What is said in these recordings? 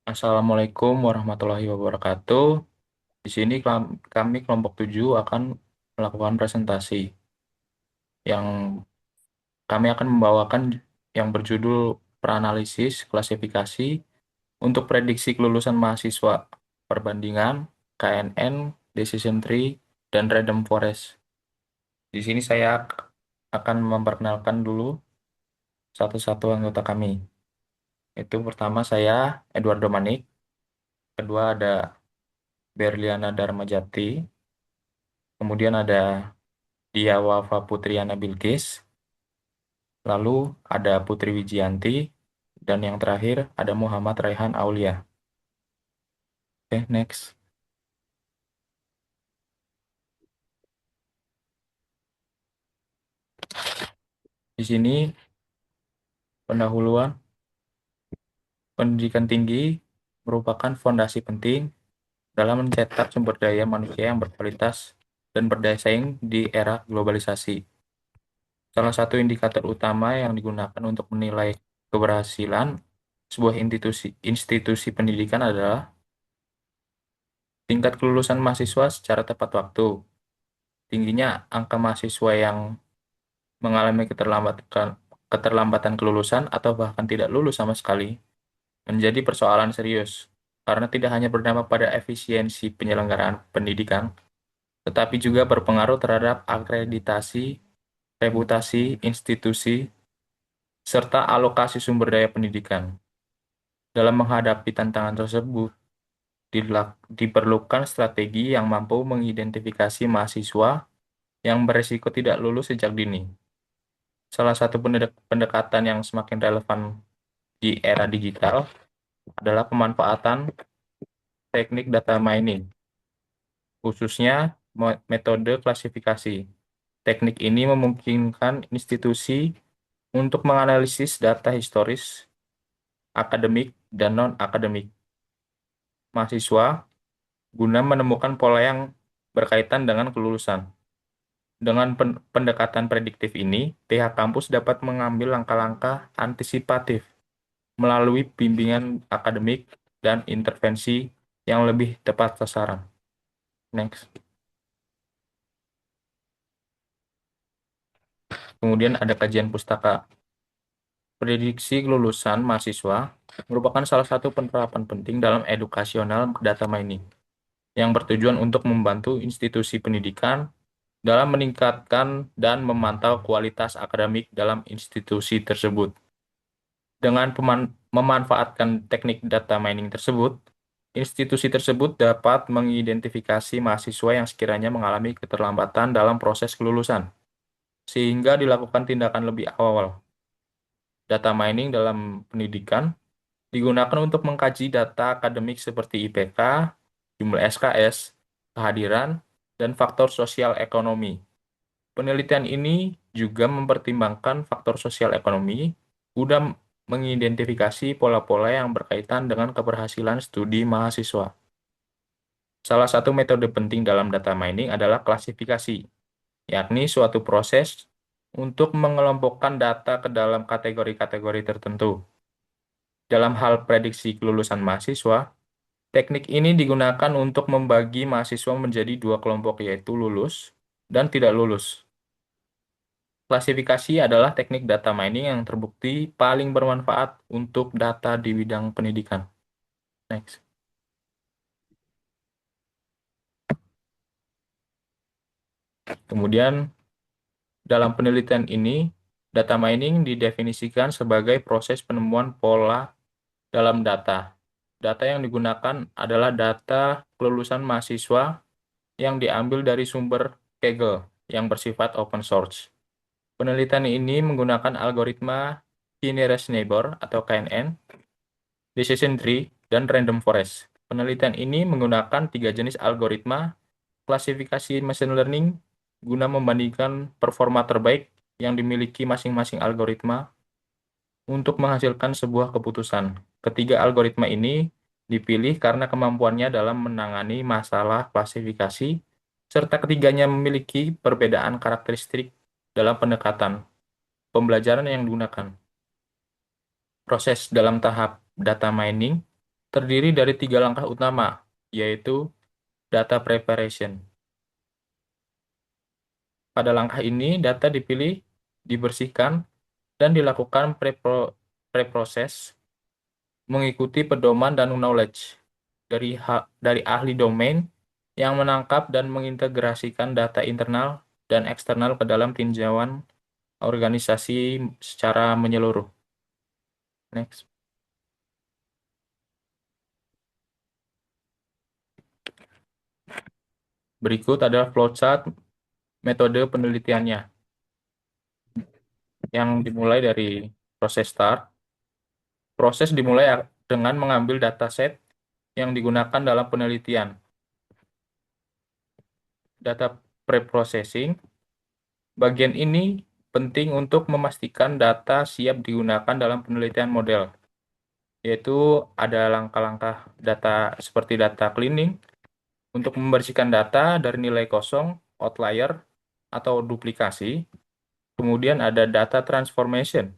Assalamualaikum warahmatullahi wabarakatuh. Di sini kami kelompok 7 akan melakukan presentasi yang kami akan membawakan yang berjudul Peranalisis Klasifikasi untuk Prediksi Kelulusan Mahasiswa Perbandingan, KNN, Decision Tree, dan Random Forest. Di sini saya akan memperkenalkan dulu satu-satu anggota kami. Itu pertama saya, Eduardo Manik. Kedua ada Berliana Darmajati. Kemudian ada Dia Wafa Putriana Bilqis, lalu ada Putri Wijianti, dan yang terakhir ada Muhammad Raihan Aulia. Oke, next. Di sini pendahuluan pendidikan tinggi merupakan fondasi penting dalam mencetak sumber daya manusia yang berkualitas dan berdaya saing di era globalisasi. Salah satu indikator utama yang digunakan untuk menilai keberhasilan sebuah institusi pendidikan adalah tingkat kelulusan mahasiswa secara tepat waktu. Tingginya angka mahasiswa yang mengalami keterlambatan kelulusan atau bahkan tidak lulus sama sekali menjadi persoalan serius karena tidak hanya berdampak pada efisiensi penyelenggaraan pendidikan, tetapi juga berpengaruh terhadap akreditasi, reputasi institusi, serta alokasi sumber daya pendidikan. Dalam menghadapi tantangan tersebut, diperlukan strategi yang mampu mengidentifikasi mahasiswa yang beresiko tidak lulus sejak dini. Salah satu pendekatan yang semakin relevan di era digital adalah pemanfaatan teknik data mining, khususnya metode klasifikasi. Teknik ini memungkinkan institusi untuk menganalisis data historis, akademik, dan non-akademik mahasiswa guna menemukan pola yang berkaitan dengan kelulusan. Dengan pendekatan prediktif ini, pihak kampus dapat mengambil langkah-langkah antisipatif melalui bimbingan akademik dan intervensi yang lebih tepat sasaran. Next. Kemudian ada kajian pustaka. Prediksi kelulusan mahasiswa merupakan salah satu penerapan penting dalam edukasional data mining yang bertujuan untuk membantu institusi pendidikan dalam meningkatkan dan memantau kualitas akademik dalam institusi tersebut. Dengan memanfaatkan teknik data mining tersebut, institusi tersebut dapat mengidentifikasi mahasiswa yang sekiranya mengalami keterlambatan dalam proses kelulusan, sehingga dilakukan tindakan lebih awal. Data mining dalam pendidikan digunakan untuk mengkaji data akademik seperti IPK, jumlah SKS, kehadiran, dan faktor sosial ekonomi. Penelitian ini juga mempertimbangkan faktor sosial ekonomi guna mengidentifikasi pola-pola yang berkaitan dengan keberhasilan studi mahasiswa. Salah satu metode penting dalam data mining adalah klasifikasi, yakni suatu proses untuk mengelompokkan data ke dalam kategori-kategori tertentu. Dalam hal prediksi kelulusan mahasiswa, teknik ini digunakan untuk membagi mahasiswa menjadi dua kelompok, yaitu lulus dan tidak lulus. Klasifikasi adalah teknik data mining yang terbukti paling bermanfaat untuk data di bidang pendidikan. Next. Kemudian, dalam penelitian ini, data mining didefinisikan sebagai proses penemuan pola dalam data. Data yang digunakan adalah data kelulusan mahasiswa yang diambil dari sumber Kaggle yang bersifat open source. Penelitian ini menggunakan algoritma Key Nearest Neighbor atau KNN, Decision Tree, dan Random Forest. Penelitian ini menggunakan 3 jenis algoritma klasifikasi machine learning guna membandingkan performa terbaik yang dimiliki masing-masing algoritma untuk menghasilkan sebuah keputusan. Ketiga algoritma ini dipilih karena kemampuannya dalam menangani masalah klasifikasi, serta ketiganya memiliki perbedaan karakteristik dalam pendekatan pembelajaran yang digunakan. Proses dalam tahap data mining terdiri dari 3 langkah utama, yaitu data preparation. Pada langkah ini, data dipilih, dibersihkan, dan dilakukan preproses mengikuti pedoman dan knowledge dari ahli domain yang menangkap dan mengintegrasikan data internal dan eksternal ke dalam tinjauan organisasi secara menyeluruh. Next. Berikut adalah flowchart metode penelitiannya yang dimulai dari proses start. Proses dimulai dengan mengambil dataset yang digunakan dalam penelitian. Data preprocessing. Bagian ini penting untuk memastikan data siap digunakan dalam penelitian model, yaitu ada langkah-langkah data seperti data cleaning untuk membersihkan data dari nilai kosong, outlier, atau duplikasi. Kemudian ada data transformation,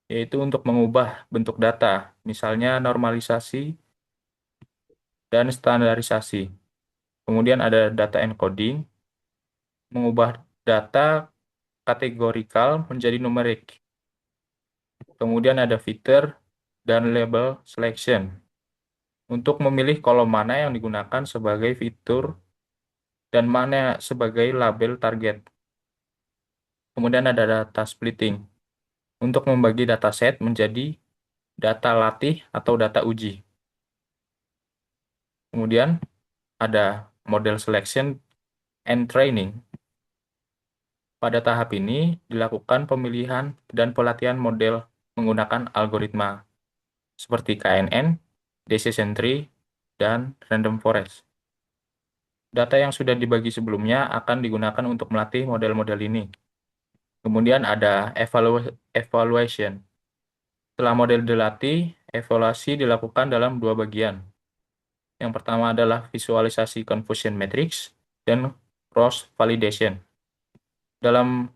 yaitu untuk mengubah bentuk data, misalnya normalisasi dan standarisasi. Kemudian ada data encoding, mengubah data kategorikal menjadi numerik. Kemudian ada filter dan label selection untuk memilih kolom mana yang digunakan sebagai fitur dan mana sebagai label target. Kemudian ada data splitting untuk membagi dataset menjadi data latih atau data uji. Kemudian ada model selection and training. Pada tahap ini dilakukan pemilihan dan pelatihan model menggunakan algoritma seperti KNN, decision tree, dan random forest. Data yang sudah dibagi sebelumnya akan digunakan untuk melatih model-model ini. Kemudian ada evaluation. Setelah model dilatih, evaluasi dilakukan dalam 2 bagian. Yang pertama adalah visualisasi confusion matrix dan cross validation. Dalam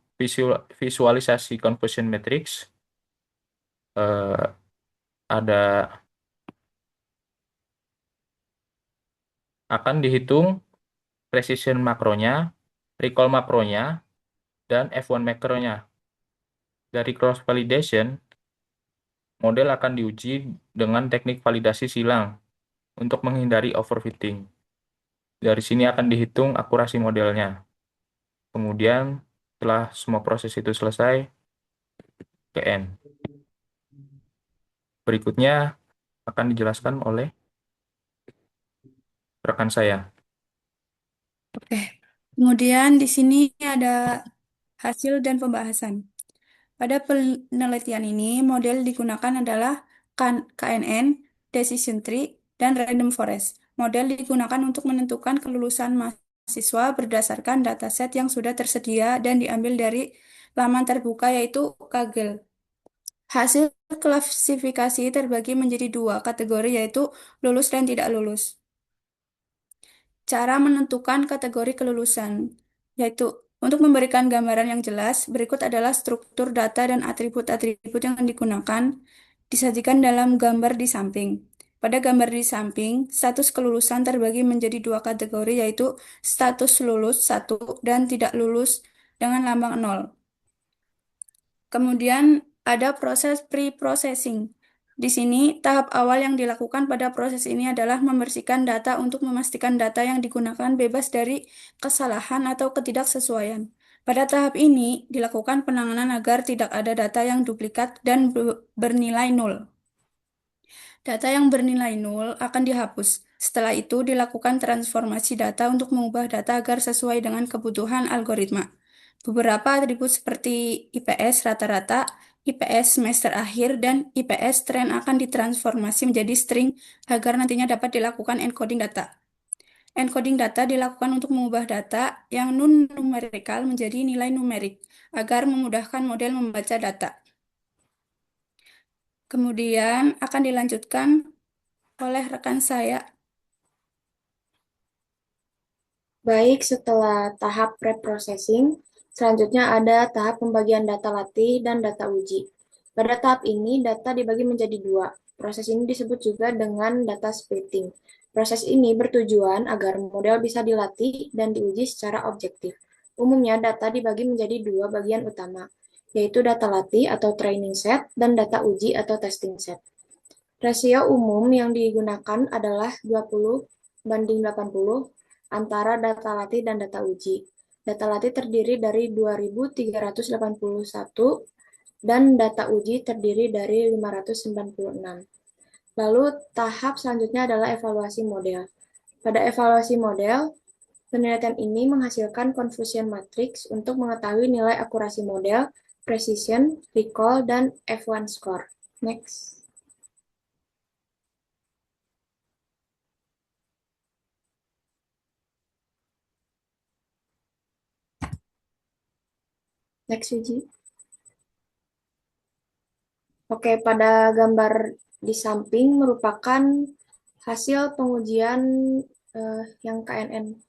visualisasi confusion matrix eh, ada akan dihitung precision makronya, recall makronya, dan F1 makronya. Dari cross validation, model akan diuji dengan teknik validasi silang untuk menghindari overfitting. Dari sini akan dihitung akurasi modelnya. Kemudian, setelah semua proses itu selesai, ke N. Berikutnya akan dijelaskan oleh rekan saya. Oke. Kemudian di sini ada hasil dan pembahasan. Pada penelitian ini, model digunakan adalah KNN, Decision Tree, dan Random Forest. Model digunakan untuk menentukan kelulusan mahasiswa berdasarkan dataset yang sudah tersedia dan diambil dari laman terbuka yaitu Kaggle. Hasil klasifikasi terbagi menjadi 2 kategori yaitu lulus dan tidak lulus. Cara menentukan kategori kelulusan, yaitu untuk memberikan gambaran yang jelas, berikut adalah struktur data dan atribut-atribut yang digunakan disajikan dalam gambar di samping. Pada gambar di samping, status kelulusan terbagi menjadi 2 kategori, yaitu status lulus 1 dan tidak lulus dengan lambang 0. Kemudian ada proses pre-processing. Di sini, tahap awal yang dilakukan pada proses ini adalah membersihkan data untuk memastikan data yang digunakan bebas dari kesalahan atau ketidaksesuaian. Pada tahap ini, dilakukan penanganan agar tidak ada data yang duplikat dan bernilai nol. Data yang bernilai nol akan dihapus. Setelah itu, dilakukan transformasi data untuk mengubah data agar sesuai dengan kebutuhan algoritma. Beberapa atribut seperti IPS rata-rata, IPS semester akhir, dan IPS tren akan ditransformasi menjadi string agar nantinya dapat dilakukan encoding data. Encoding data dilakukan untuk mengubah data yang non-numerikal menjadi nilai numerik agar memudahkan model membaca data. Kemudian akan dilanjutkan oleh rekan saya. Baik, setelah tahap preprocessing, selanjutnya ada tahap pembagian data latih dan data uji. Pada tahap ini, data dibagi menjadi dua. Proses ini disebut juga dengan data splitting. Proses ini bertujuan agar model bisa dilatih dan diuji secara objektif. Umumnya, data dibagi menjadi dua bagian utama, yaitu data latih atau training set dan data uji atau testing set. Rasio umum yang digunakan adalah 20:80 antara data latih dan data uji. Data latih terdiri dari 2.381 dan data uji terdiri dari 596. Lalu tahap selanjutnya adalah evaluasi model. Pada evaluasi model, penelitian ini menghasilkan confusion matrix untuk mengetahui nilai akurasi model, precision, recall, dan F1 score. Next. Next, Wiji. Oke, pada gambar di samping merupakan hasil pengujian yang KNN.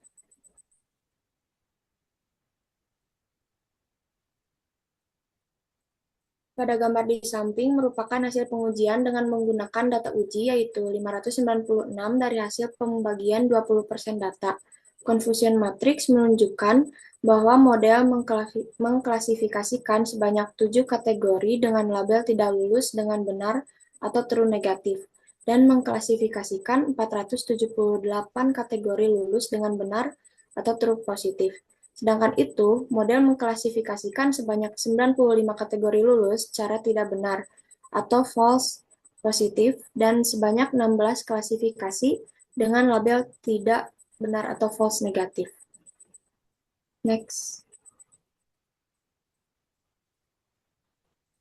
Pada gambar di samping merupakan hasil pengujian dengan menggunakan data uji, yaitu 596 dari hasil pembagian 20% data. Confusion matrix menunjukkan bahwa model mengklasifikasikan sebanyak 7 kategori dengan label tidak lulus dengan benar atau true negatif, dan mengklasifikasikan 478 kategori lulus dengan benar atau true positif. Sedangkan itu, model mengklasifikasikan sebanyak 95 kategori lulus secara tidak benar atau false positif dan sebanyak 16 klasifikasi dengan label tidak benar atau false negatif. Next.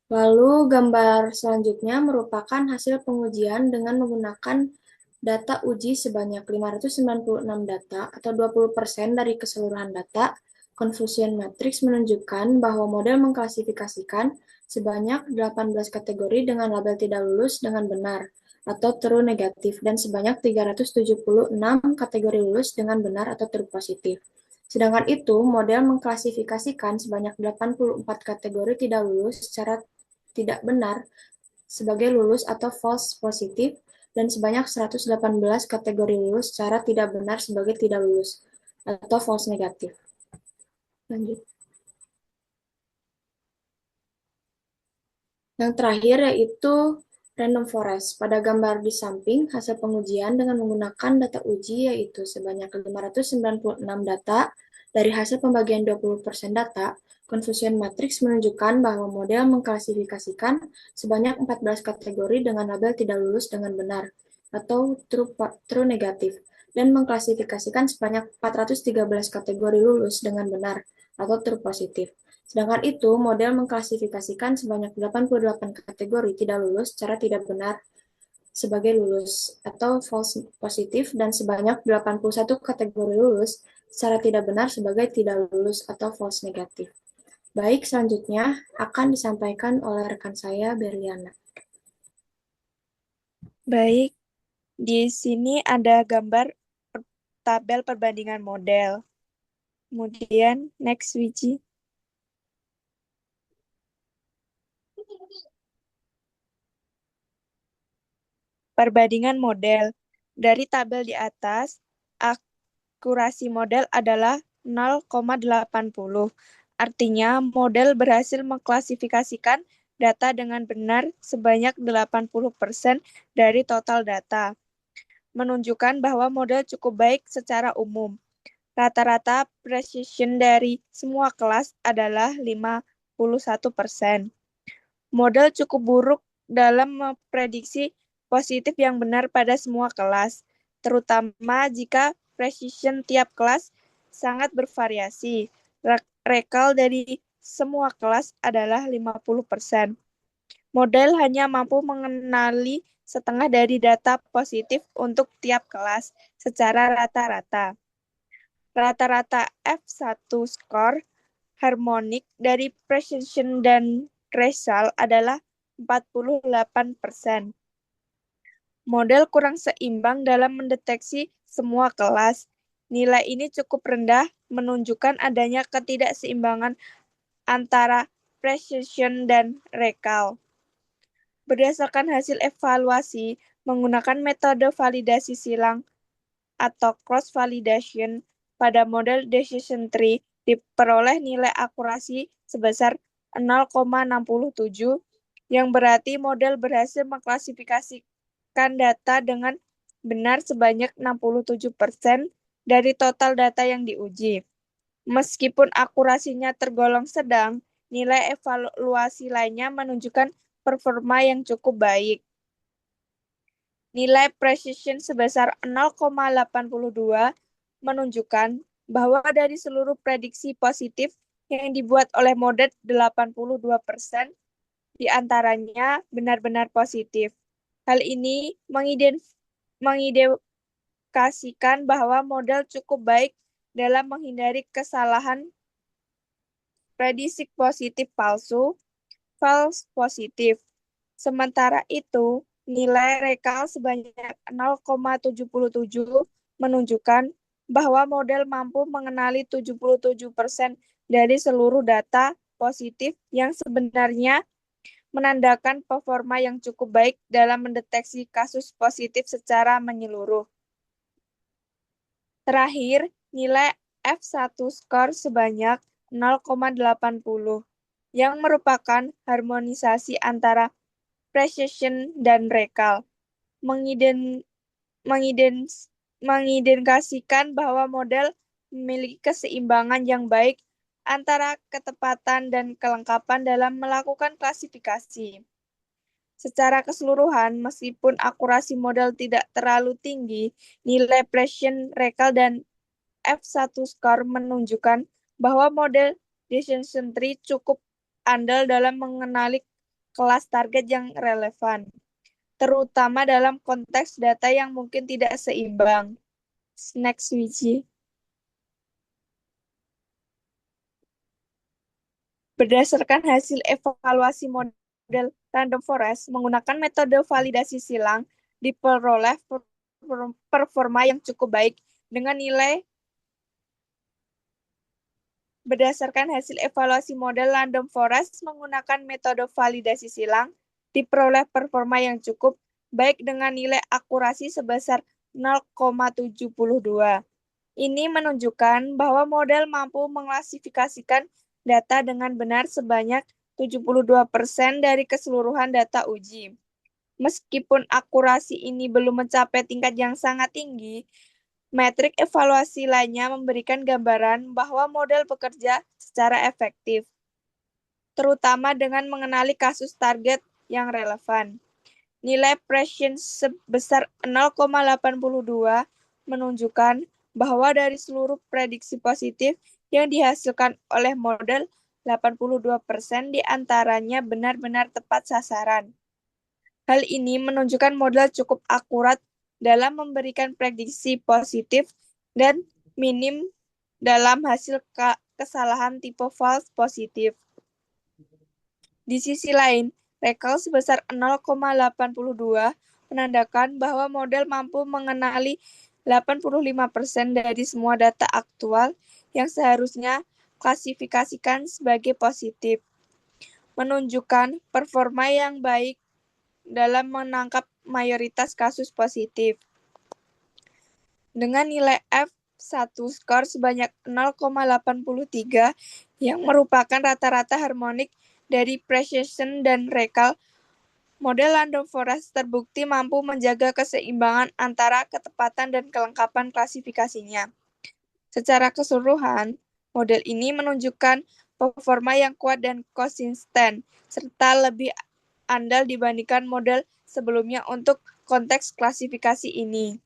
Lalu gambar selanjutnya merupakan hasil pengujian dengan menggunakan data uji sebanyak 596 data atau 20% dari keseluruhan data. Confusion matrix menunjukkan bahwa model mengklasifikasikan sebanyak 18 kategori dengan label tidak lulus dengan benar atau true negatif dan sebanyak 376 kategori lulus dengan benar atau true positif. Sedangkan itu, model mengklasifikasikan sebanyak 84 kategori tidak lulus secara tidak benar sebagai lulus atau false positif dan sebanyak 118 kategori lulus secara tidak benar sebagai tidak lulus atau false negatif. Lanjut. Yang terakhir yaitu random forest. Pada gambar di samping, hasil pengujian dengan menggunakan data uji yaitu sebanyak 596 data dari hasil pembagian 20% data. Confusion matrix menunjukkan bahwa model mengklasifikasikan sebanyak 14 kategori dengan label tidak lulus dengan benar atau true negatif dan mengklasifikasikan sebanyak 413 kategori lulus dengan benar atau true positif. Sedangkan itu, model mengklasifikasikan sebanyak 88 kategori tidak lulus secara tidak benar sebagai lulus atau false positif dan sebanyak 81 kategori lulus secara tidak benar sebagai tidak lulus atau false negatif. Baik, selanjutnya akan disampaikan oleh rekan saya, Berliana. Baik, di sini ada gambar tabel perbandingan model. Kemudian, next, Wiji. Perbandingan model. Dari tabel di atas, akurasi model adalah 0,80. Artinya, model berhasil mengklasifikasikan data dengan benar sebanyak 80% dari total data, menunjukkan bahwa model cukup baik secara umum. Rata-rata precision dari semua kelas adalah 51%. Model cukup buruk dalam memprediksi positif yang benar pada semua kelas, terutama jika precision tiap kelas sangat bervariasi. Recall dari semua kelas adalah 50%. Model hanya mampu mengenali setengah dari data positif untuk tiap kelas secara rata-rata. Rata-rata F1 score harmonik dari precision dan recall adalah 48%. Model kurang seimbang dalam mendeteksi semua kelas. Nilai ini cukup rendah, menunjukkan adanya ketidakseimbangan antara precision dan recall. Berdasarkan hasil evaluasi menggunakan metode validasi silang atau cross validation pada model decision tree diperoleh nilai akurasi sebesar 0,67 yang berarti model berhasil mengklasifikasikan data dengan benar sebanyak 67% dari total data yang diuji. Meskipun akurasinya tergolong sedang, nilai evaluasi lainnya menunjukkan performa yang cukup baik. Nilai precision sebesar 0,82 menunjukkan bahwa dari seluruh prediksi positif yang dibuat oleh model 82% diantaranya benar-benar positif. Hal ini mengindikasikan bahwa model cukup baik dalam menghindari kesalahan prediksi positif palsu, false positif. Sementara itu, nilai rekal sebanyak 0,77 menunjukkan bahwa model mampu mengenali 77% dari seluruh data positif yang sebenarnya menandakan performa yang cukup baik dalam mendeteksi kasus positif secara menyeluruh. Terakhir, nilai F1 skor sebanyak 0,80 yang merupakan harmonisasi antara precision dan recall, mengidentifikasikan bahwa model memiliki keseimbangan yang baik antara ketepatan dan kelengkapan dalam melakukan klasifikasi. Secara keseluruhan, meskipun akurasi model tidak terlalu tinggi, nilai precision, recall, dan F1 score menunjukkan bahwa model decision tree cukup andal dalam mengenali kelas target yang relevan, terutama dalam konteks data yang mungkin tidak seimbang. Next, Wiji. Berdasarkan hasil evaluasi model random forest menggunakan metode validasi silang, diperoleh performa yang cukup baik dengan nilai berdasarkan hasil evaluasi model random forest menggunakan metode validasi silang, diperoleh performa yang cukup baik dengan nilai akurasi sebesar 0,72. Ini menunjukkan bahwa model mampu mengklasifikasikan data dengan benar sebanyak 72% dari keseluruhan data uji. Meskipun akurasi ini belum mencapai tingkat yang sangat tinggi, metrik evaluasi lainnya memberikan gambaran bahwa model bekerja secara efektif, terutama dengan mengenali kasus target yang relevan. Nilai precision sebesar 0,82 menunjukkan bahwa dari seluruh prediksi positif yang dihasilkan oleh model, 82% diantaranya benar-benar tepat sasaran. Hal ini menunjukkan model cukup akurat dalam memberikan prediksi positif dan minim dalam hasil kesalahan tipe false positif. Di sisi lain, recall sebesar 0,82 menandakan bahwa model mampu mengenali 85% dari semua data aktual yang seharusnya klasifikasikan sebagai positif, menunjukkan performa yang baik dalam menangkap mayoritas kasus positif. Dengan nilai F1 skor sebanyak 0,83 yang merupakan rata-rata harmonik dari precision dan recall, model random forest terbukti mampu menjaga keseimbangan antara ketepatan dan kelengkapan klasifikasinya. Secara keseluruhan, model ini menunjukkan performa yang kuat dan konsisten, serta lebih andal dibandingkan model sebelumnya untuk konteks klasifikasi ini.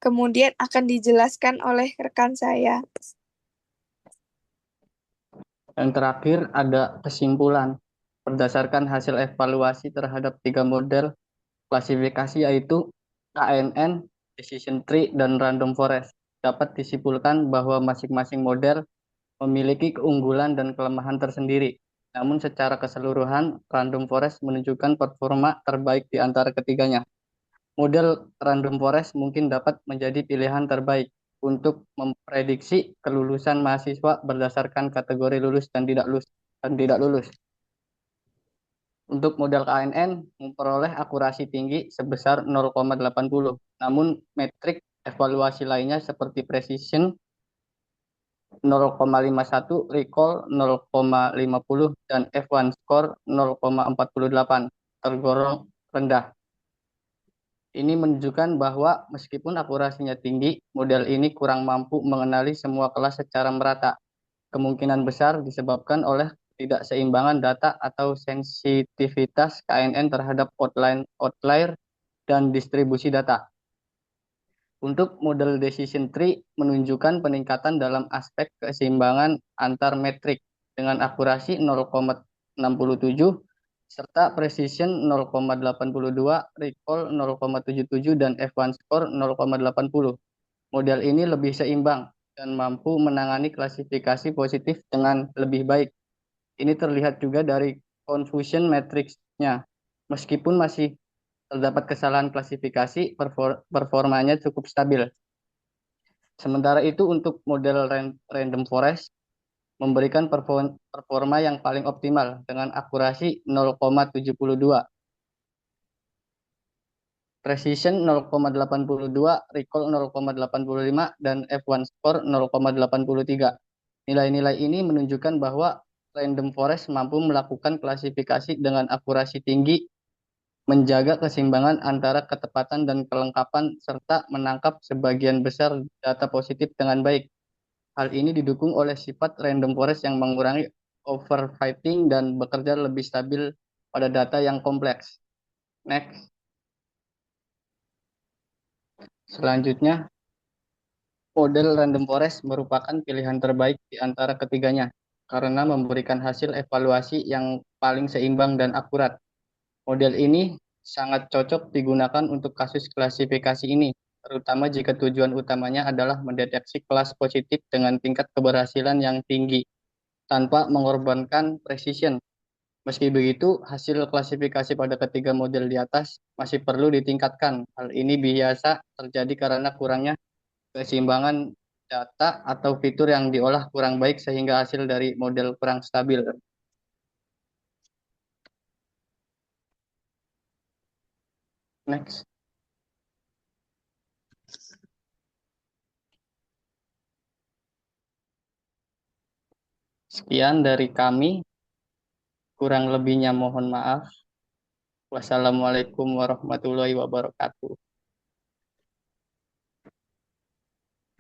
Kemudian akan dijelaskan oleh rekan saya. Yang terakhir ada kesimpulan. Berdasarkan hasil evaluasi terhadap 3 model klasifikasi yaitu KNN, Decision Tree, dan Random Forest, dapat disimpulkan bahwa masing-masing model memiliki keunggulan dan kelemahan tersendiri. Namun secara keseluruhan, Random Forest menunjukkan performa terbaik di antara ketiganya. Model Random Forest mungkin dapat menjadi pilihan terbaik untuk memprediksi kelulusan mahasiswa berdasarkan kategori lulus dan tidak lulus. Untuk model KNN memperoleh akurasi tinggi sebesar 0,80. Namun metrik evaluasi lainnya seperti precision 0,51, recall 0,50, dan F1 score 0,48 tergolong rendah. Ini menunjukkan bahwa meskipun akurasinya tinggi, model ini kurang mampu mengenali semua kelas secara merata. Kemungkinan besar disebabkan oleh ketidakseimbangan data atau sensitivitas KNN terhadap outlier dan distribusi data. Untuk model decision tree menunjukkan peningkatan dalam aspek keseimbangan antar metrik dengan akurasi 0,67 serta precision 0,82, recall 0,77, dan F1 score 0,80. Model ini lebih seimbang dan mampu menangani klasifikasi positif dengan lebih baik. Ini terlihat juga dari confusion matrix-nya. Meskipun masih terdapat kesalahan klasifikasi, performanya cukup stabil. Sementara itu untuk model random forest memberikan performa yang paling optimal dengan akurasi 0,72, precision 0,82, recall 0,85, dan F1 score 0,83. Nilai-nilai ini menunjukkan bahwa random forest mampu melakukan klasifikasi dengan akurasi tinggi, menjaga keseimbangan antara ketepatan dan kelengkapan, serta menangkap sebagian besar data positif dengan baik. Hal ini didukung oleh sifat random forest yang mengurangi overfitting dan bekerja lebih stabil pada data yang kompleks. Next. Selanjutnya, model random forest merupakan pilihan terbaik di antara ketiganya karena memberikan hasil evaluasi yang paling seimbang dan akurat. Model ini sangat cocok digunakan untuk kasus klasifikasi ini, terutama jika tujuan utamanya adalah mendeteksi kelas positif dengan tingkat keberhasilan yang tinggi, tanpa mengorbankan precision. Meski begitu, hasil klasifikasi pada ketiga model di atas masih perlu ditingkatkan. Hal ini biasa terjadi karena kurangnya keseimbangan data atau fitur yang diolah kurang baik sehingga hasil dari model kurang stabil. Next. Sekian dari kami. Kurang lebihnya mohon maaf. Wassalamualaikum warahmatullahi wabarakatuh.